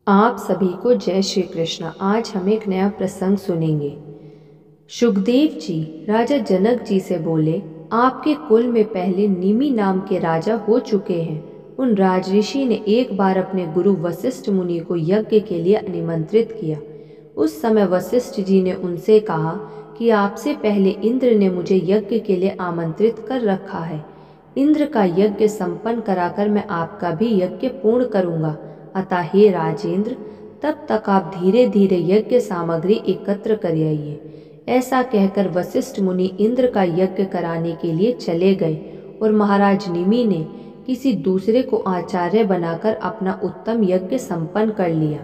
आप सभी को जय श्री कृष्ण। आज हम एक नया प्रसंग सुनेंगे। सुखदेव जी राजा जनक जी से बोले, आपके कुल में पहले निमि नाम के राजा हो चुके हैं। उन राजऋषि ने एक बार अपने गुरु वशिष्ठ मुनि को यज्ञ के लिए निमंत्रित किया। उस समय वशिष्ठ जी ने उनसे कहा कि आपसे पहले इंद्र ने मुझे यज्ञ के लिए आमंत्रित कर रखा है। इंद्र का यज्ञ संपन्न कराकर मैं आपका भी यज्ञ पूर्ण करूंगा। अतः हे राजेंद्र, तब तक आप धीरे धीरे यज्ञ सामग्री एकत्र कर आइए। ऐसा कहकर वशिष्ठ मुनि इंद्र का यज्ञ कराने के लिए चले गए और महाराज निमि ने किसी दूसरे को आचार्य बनाकर अपना उत्तम यज्ञ संपन्न कर लिया।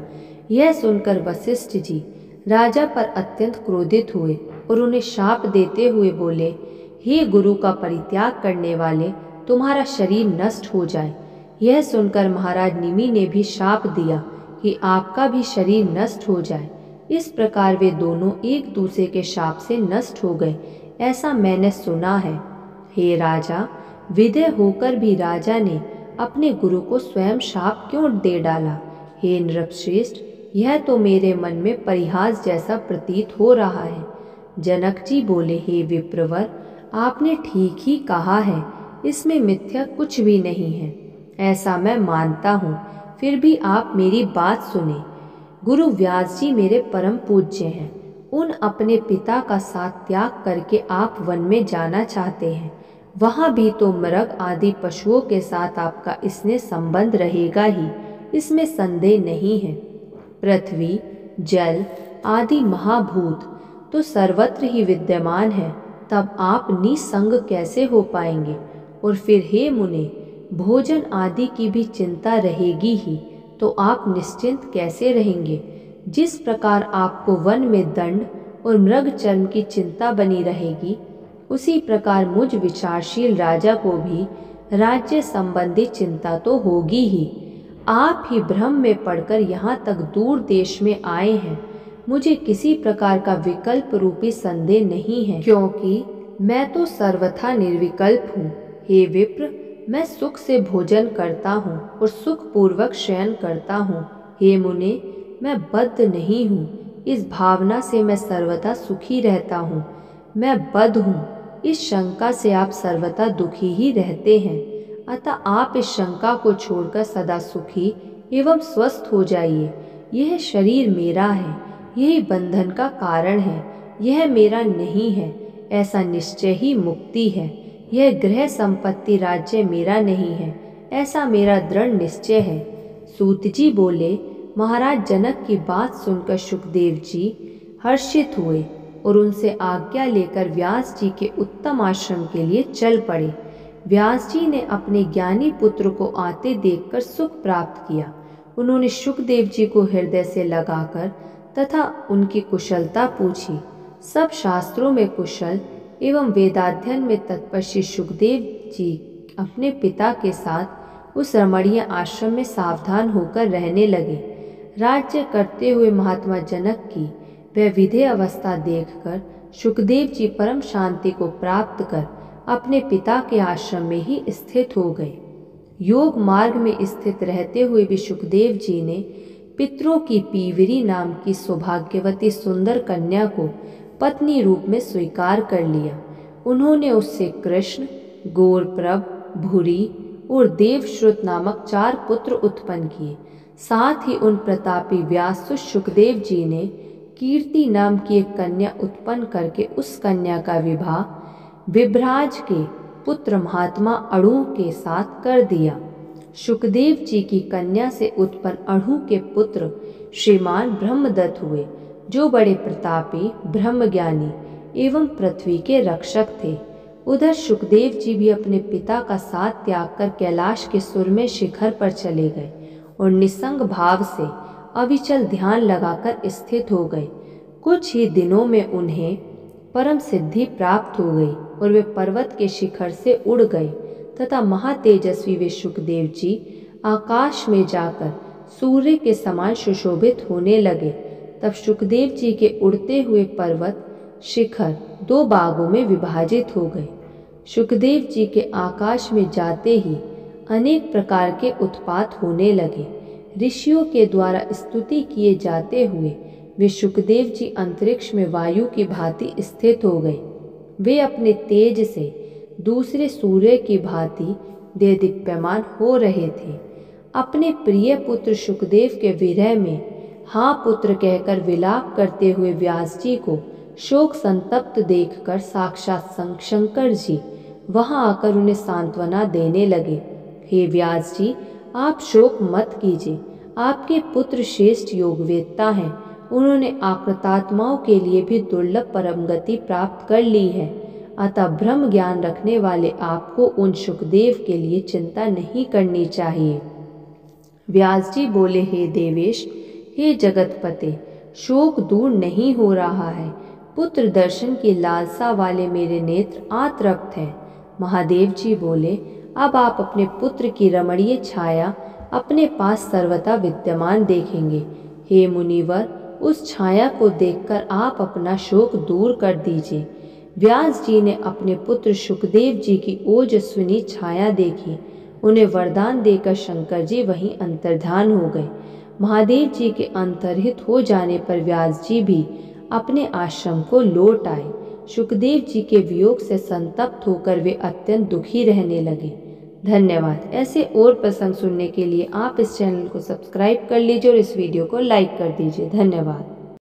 यह सुनकर वशिष्ठ जी राजा पर अत्यंत क्रोधित हुए और उन्हें शाप देते हुए बोले, हे गुरु का परित्याग करने वाले, तुम्हारा शरीर नष्ट हो जाए। यह सुनकर महाराज निमि ने भी शाप दिया कि आपका भी शरीर नष्ट हो जाए। इस प्रकार वे दोनों एक दूसरे के शाप से नष्ट हो गए, ऐसा मैंने सुना है। हे राजा, विदेह होकर भी राजा ने अपने गुरु को स्वयं शाप क्यों दे डाला? हे नृपश्रेष्ठ, यह तो मेरे मन में परिहास जैसा प्रतीत हो रहा है। जनक जी बोले, हे विप्रवर, आपने ठीक ही कहा है, इसमें मिथ्या कुछ भी नहीं है। ऐसा मैं मानता हूँ, फिर भी आप मेरी बात सुने। गुरु व्यास जी मेरे परम पूज्य हैं। उन अपने पिता का साथ त्याग करके आप वन में जाना चाहते हैं। वहाँ भी तो मृग आदि पशुओं के साथ आपका स्नेह संबंध रहेगा ही, इसमें संदेह नहीं है। पृथ्वी, जल आदि महाभूत तो सर्वत्र ही विद्यमान है, तब आप निसंग कैसे हो पाएंगे? और फिर हे मुने, भोजन आदि की भी चिंता रहेगी ही, तो आप निश्चिंत कैसे रहेंगे? जिस प्रकार आपको वन में दंड और मृग चर्म की चिंता बनी रहेगी, उसी प्रकार मुझ विचारशील राजा को भी राज्य संबंधी चिंता तो होगी ही। आप ही भ्रम में पड़कर यहाँ तक दूर देश में आए हैं। मुझे किसी प्रकार का विकल्प रूपी संदेह नहीं है, क्योंकि मैं तो सर्वथा निर्विकल्प हूँ। हे विप्र, मैं सुख से भोजन करता हूँ और सुख पूर्वक शयन करता हूँ। हे मुने, मैं बद्ध नहीं हूँ, इस भावना से मैं सर्वथा सुखी रहता हूँ। मैं बद्ध हूँ, इस शंका से आप सर्वथा दुखी ही रहते हैं। अतः आप इस शंका को छोड़कर सदा सुखी एवं स्वस्थ हो जाइए। यह शरीर मेरा है, यही बंधन का कारण है, यह मेरा नहीं है, ऐसा निश्चय ही मुक्ति है। यह गृह संपत्ति राज्य मेरा नहीं है, ऐसा मेरा दृढ़ निश्चय है। सूत जी बोले, महाराज जनक की बात सुनकर सुखदेव जी हर्षित हुए और उनसे आज्ञा लेकर व्यास जी के उत्तम आश्रम के लिए चल पड़े। व्यास जी ने अपने ज्ञानी पुत्र को आते देखकर सुख प्राप्त किया। उन्होंने सुखदेव जी को हृदय से लगाकर तथा उनकी कुशलता पूछी। सब शास्त्रों में कुशल एवं वेदाध्ययन में तत्पर श्री सुखदेव जी अपने पिता के साथ उस रमणीय आश्रम में सावधान होकर रहने लगे। राज्य करते हुए महात्मा जनक की वह विधेय अवस्था देखकर सुखदेव जी परम शांति को प्राप्त कर अपने पिता के आश्रम में ही स्थित हो गए। योग मार्ग में स्थित रहते हुए भी सुखदेव जी ने पितरों की पीवरी नाम की सौभाग्यवती सुंदर कन्या को पत्नी रूप में स्वीकार कर लिया। उन्होंने उससे कृष्ण, गौरप्रभ, भूरी और देवश्रुत नामक 4 पुत्र उत्पन्न किए। साथ ही उन प्रतापी व्यास सुखदेव जी ने कीर्ति नाम की एक कन्या उत्पन्न करके उस कन्या का विवाह विभ्राज के पुत्र महात्मा अणु के साथ कर दिया। सुखदेव जी की कन्या से उत्पन्न अणु के पुत्र श्रीमान ब्रह्मदत्त हुए, जो बड़े प्रतापी, ब्रह्मज्ञानी एवं पृथ्वी के रक्षक थे। उधर सुखदेव जी भी अपने पिता का साथ त्याग कर कैलाश के सुरम्य शिखर पर चले गए और निसंग भाव से अविचल ध्यान लगाकर स्थित हो गए। कुछ ही दिनों में उन्हें परम सिद्धि प्राप्त हो गई और वे पर्वत के शिखर से उड़ गए तथा महातेजस्वी वे सुखदेव जी आकाश में जाकर सूर्य के समान सुशोभित होने लगे। तब सुखदेव जी के उड़ते हुए पर्वत शिखर 2 भागों में विभाजित हो गए। सुखदेव जी के आकाश में जाते ही अनेक प्रकार के उत्पात होने लगे। ऋषियों के द्वारा स्तुति किए जाते हुए वे सुखदेव जी अंतरिक्ष में वायु की भांति स्थित हो गए। वे अपने तेज से दूसरे सूर्य की भांति देदीप्यमान हो रहे थे। अपने प्रिय पुत्र सुखदेव के विरह में हाँ पुत्र कहकर विलाप करते हुए व्यास जी को शोक संतप्त देखकर साक्षात शंकर जी वहां आकर उन्हें सांत्वना देने लगे। हे व्यास जी, आप शोक मत कीजिए, आपके पुत्र श्रेष्ठ योगवेत्ता हैं। उन्होंने आकृतात्माओं के लिए भी दुर्लभ परम गति प्राप्त कर ली है। अतः ब्रह्म ज्ञान रखने वाले आपको उन सुखदेव के लिए चिंता नहीं करनी चाहिए। व्यास जी बोले, हे देवेश, हे जगतपते, शोक दूर नहीं हो रहा है। पुत्र दर्शन की लालसा वाले मेरे नेत्र आतृप्त हैं। महादेव जी बोले, अब आप अपने पुत्र की रमणीय छाया अपने पास सर्वथा विद्यमान देखेंगे। हे मुनिवर, उस छाया को देखकर आप अपना शोक दूर कर दीजिए। व्यास जी ने अपने पुत्र सुखदेव जी की ओजस्विनी छाया देखी। उन्हें वरदान देकर शंकर जी वहीं अंतर्धान हो गए। महादेव जी के अंतर्हित हो जाने पर व्यास जी भी अपने आश्रम को लौट आए। सुखदेव जी के वियोग से संतप्त होकर वे अत्यंत दुखी रहने लगे। धन्यवाद। ऐसे और प्रसंग सुनने के लिए आप इस चैनल को सब्सक्राइब कर लीजिए और इस वीडियो को लाइक कर दीजिए। धन्यवाद।